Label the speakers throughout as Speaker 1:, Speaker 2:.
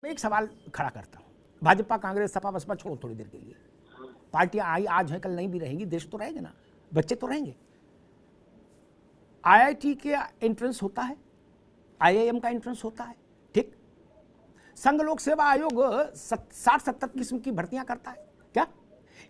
Speaker 1: मैं एक सवाल खड़ा करता हूं, भाजपा कांग्रेस सपा बसपा छोड़ो थोड़ी देर के लिए, पार्टियां आई आज है कल नहीं भी रहेंगी, देश तो रहेगा ना, बच्चे तो रहेंगे। आईआईटी के एंट्रेंस होता है, आईआईएम का एंट्रेंस होता है, ठीक। संघ लोक सेवा आयोग 60-70 किस्म की भर्तियां करता है क्या?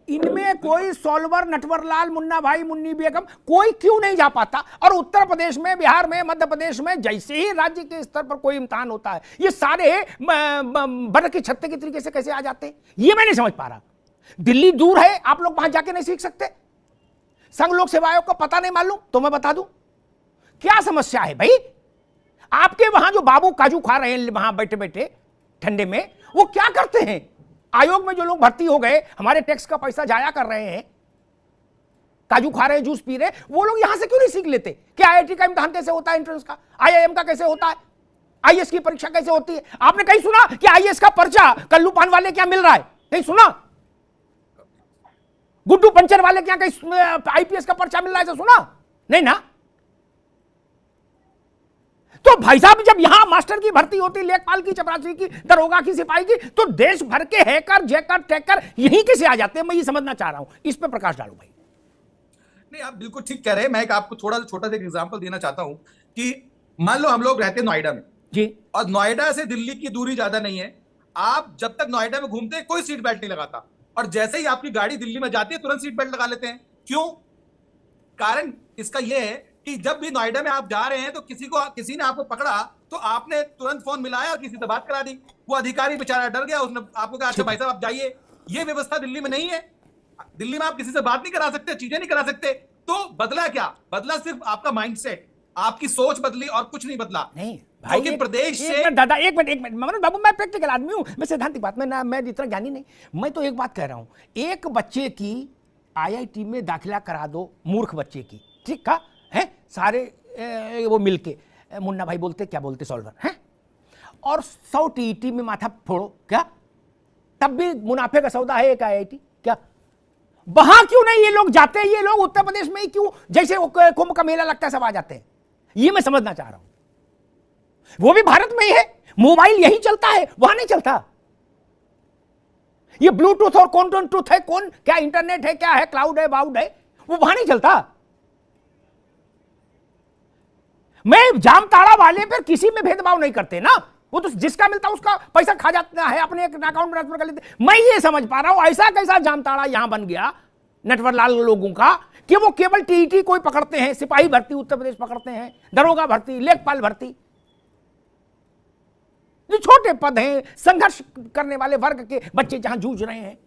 Speaker 1: इनमें कोई सॉल्वर नटवरलाल मुन्ना भाई मुन्नी बेगम कोई क्यों नहीं जा पाता? और उत्तर प्रदेश में, बिहार में, मध्य प्रदेश में जैसे ही राज्य के स्तर पर कोई इम्तिहान होता है ये सारे बर्र के छत्ते के तरीके से कैसे आ जाते हैं, ये मैं नहीं समझ पा रहा। दिल्ली दूर है, आप लोग वहां जाके नहीं सीख सकते? संघ लोक सेवा आयोग का पता नहीं मालूम तो मैं बता दूं क्या समस्या है भाई। आपके वहां जो बाबू काजू खा रहे हैं वहां बैठे बैठे ठंडे में, वो क्या करते हैं? आयोग में जो लोग भर्ती हो गए, हमारे टैक्स का पैसा जाया कर रहे हैं, काजू खा रहे हैं, जूस पी रहे हैं, वो लोग यहां से क्यों नहीं सीख लेते कि आईआईटी का इम्तिहान कैसे होता है, एंट्रेंस का, आईआईएम का कैसे होता है, आईएएस की परीक्षा कैसे होती है? आपने कहीं सुना कि आईएएस का पर्चा कल्लू पान वाले क्या मिल रहा है? कहीं सुना? गुड्डू पंचर वाले क्या कहीं आईपीएस का पर्चा मिल रहा है? सुना नहीं ना? तो भाई साहब जब यहां मास्टर की भर्ती होती, लेखपाल की, चपरासी की, दरोगा की, सिपाही की, तो देश भर के हैकर जैकर टैकर यहीं कैसे आ जाते हैं? मैं ये समझना चाह रहा हूं, इस पे प्रकाश डालो भाई।
Speaker 2: नहीं, आप बिल्कुल ठीक कह रहे हैं। मैं एक आपको थोड़ा सा छोटा सा एग्जांपल देना चाहता हूं कि मान लो हम लोग रहते हैं नोएडा में
Speaker 1: जी, और
Speaker 2: नोएडा से दिल्ली की दूरी ज्यादा नहीं है। आप जब तक नोएडा में घूमते हैं कोई सीट बेल्ट नहीं लगाता, और जैसे ही आपकी गाड़ी दिल्ली में जाती है तुरंत सीट बेल्ट लगा लेते हैं। क्यों? कारण इसका यह है कि जब भी नोएडा में आप जा रहे हैं तो किसी ने आपको पकड़ा तो आपने तुरंत फोन मिलाया और किसी से बात करा दी। वो अधिकारी बेचारा डर गया, उसने आपको कहा अच्छा भाई साहब आप जाइए। ये व्यवस्था दिल्ली में नहीं है। दिल्ली में आप किसी से बात नहीं करा सकते, चीजें नहीं करा सकते। तो बदला क्या? बदला सिर्फ आपका माइंडसेट, आपकी सोच बदली और कुछ नहीं बदला।
Speaker 1: नहीं भाई,
Speaker 2: क्योंकि प्रदेश से
Speaker 1: दादा एक मिनट मनोज बाबू, मैं प्रैक्टिकल आदमी हूं, मैं सिद्धांतिक बात में ना, मैं इतना ज्ञानी नहीं। मैं तो एक बात कह रहा हूं, एक बच्चे की आईआईटी में दाखिला करा दो, मूर्ख बच्चे की, ठीक का है, सारे वो मिलके मुन्ना भाई बोलते क्या बोलते सॉल्वर हैं, और 100 टीईटी में माथा फोड़ो क्या, तब भी मुनाफे का सौदा है एक आईआईटी क्या? वहां क्यों नहीं ये लोग जाते हैं? ये लोग उत्तर प्रदेश में ही क्यों, जैसे कुंभ का मेला लगता है सब आ जाते हैं? ये मैं समझना चाह रहा हूं। वो भी भारत में ही है, मोबाइल यही चलता है, वहां नहीं चलता। ये ब्लूटूथ और कॉन्टूथ है, कौन क्या इंटरनेट है, क्या है, क्लाउड है, बाउड है, वो वहां नहीं चलता। मैं जामताड़ा वाले पर किसी में भेदभाव नहीं करते ना, वो तो जिसका मिलता उसका पैसा खा जाता है, अपने एक अकाउंट में ट्रांसफर कर लेते। मैं ये समझ पा रहा हूं ऐसा कैसा जामताड़ा यहां बन गया नटवरलाल लोगों का कि वो केवल टीईटी कोई पकड़ते हैं, सिपाही भर्ती उत्तर प्रदेश पकड़ते हैं, दरोगा भर्ती, लेखपाल भर्ती, जो छोटे पद हैं, संघर्ष करने वाले वर्ग के बच्चे जहां जूझ रहे हैं।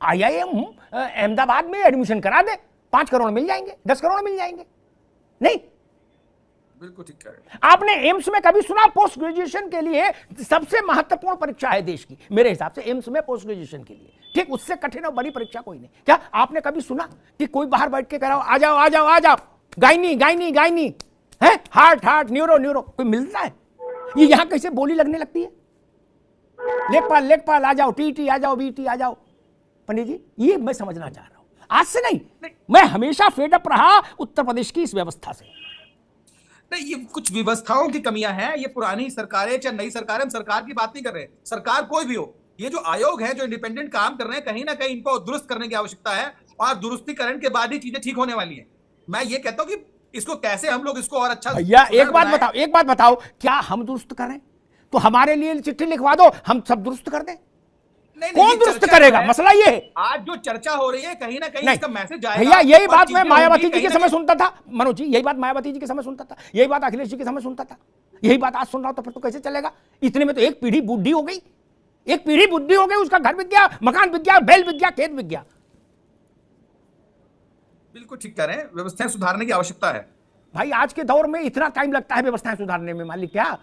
Speaker 1: आईआईएम अहमदाबाद में एडमिशन करा दे, 5 करोड़ मिल जाएंगे, 10 करोड़ मिल जाएंगे। नहीं,
Speaker 2: बिल्कुल ठीक है।
Speaker 1: आपने एम्स में कभी सुना? पोस्ट ग्रेजुएशन के लिए सबसे महत्वपूर्ण परीक्षा है देश की, मेरे हिसाब से एम्स में पोस्ट ग्रेजुएशन के लिए, ठीक, उससे कठिन और बड़ी परीक्षा कोई नहीं। क्या आपने कभी सुना कि कोई बाहर बैठ के कह रहा हो आ जाओ आ जाओ आ जाओ, गायनी गायनी गायनी है, हार्ट हार्ट, न्यूरो न्यूरो, कोई मिलता है? ये यहां कैसे बोली लगने लगती है, लेखपाल लेखपाल आ जाओ, टीटी आ जाओ, बीटी आ जाओ। पंडित जी ये मैं समझना चाह रहा हूं, आज से नहीं, मैं हमेशा फेडअप रहा उत्तर प्रदेश की इस व्यवस्था से।
Speaker 2: नहीं, ये कुछ व्यवस्थाओं की कमियां हैं। ये पुरानी सरकारें चाहे नई सरकारें, हम सरकार की बात नहीं कर रहे, सरकार कोई भी हो, ये जो आयोग है जो इंडिपेंडेंट काम कर रहे हैं, कहीं ना कहीं इनको दुरुस्त करने की आवश्यकता है, और दुरुस्तीकरण के बाद ही चीजें ठीक होने वाली हैं। मैं ये कहता हूं कि इसको कैसे हम लोग इसको और अच्छा
Speaker 1: भैया एक बात बताओ, क्या हम दुरुस्त करें? तो हमारे लिए चिट्ठी लिखवा दो, हम सब दुरुस्त कर दें। कौन दुरुस्त करेगा? मसला ये है।
Speaker 2: आज जो चर्चा हो रही है कहीं ना कहीं इसका मैसेज आएगा।
Speaker 1: भैया यही बात मैं मायावती जी के समय सुनता था, मनोज जी, यही बात मायावती जी के समय सुनता था, यही बात अखिलेश जी के समय सुनता था, यही बात आज सुन रहा हूं, तो फिर तो कैसे चलेगा? इतने में तो एक पीढ़ी बुद्धि हो गई, एक पीढ़ी बुद्धि हो गई, उसका घर बिक गया, मकान बिक गया, बैल बिक गया, खेत बिक गया।
Speaker 2: बिल्कुल ठीक कह रहे हैं, व्यवस्थाएं सुधारने की आवश्यकता है।
Speaker 1: भाई आज के दौर में इतना टाइम लगता है व्यवस्थाएं सुधारने में, मालिक क्या?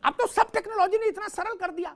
Speaker 1: अब तो सब टेक्नोलॉजी ने इतना सरल कर दिया।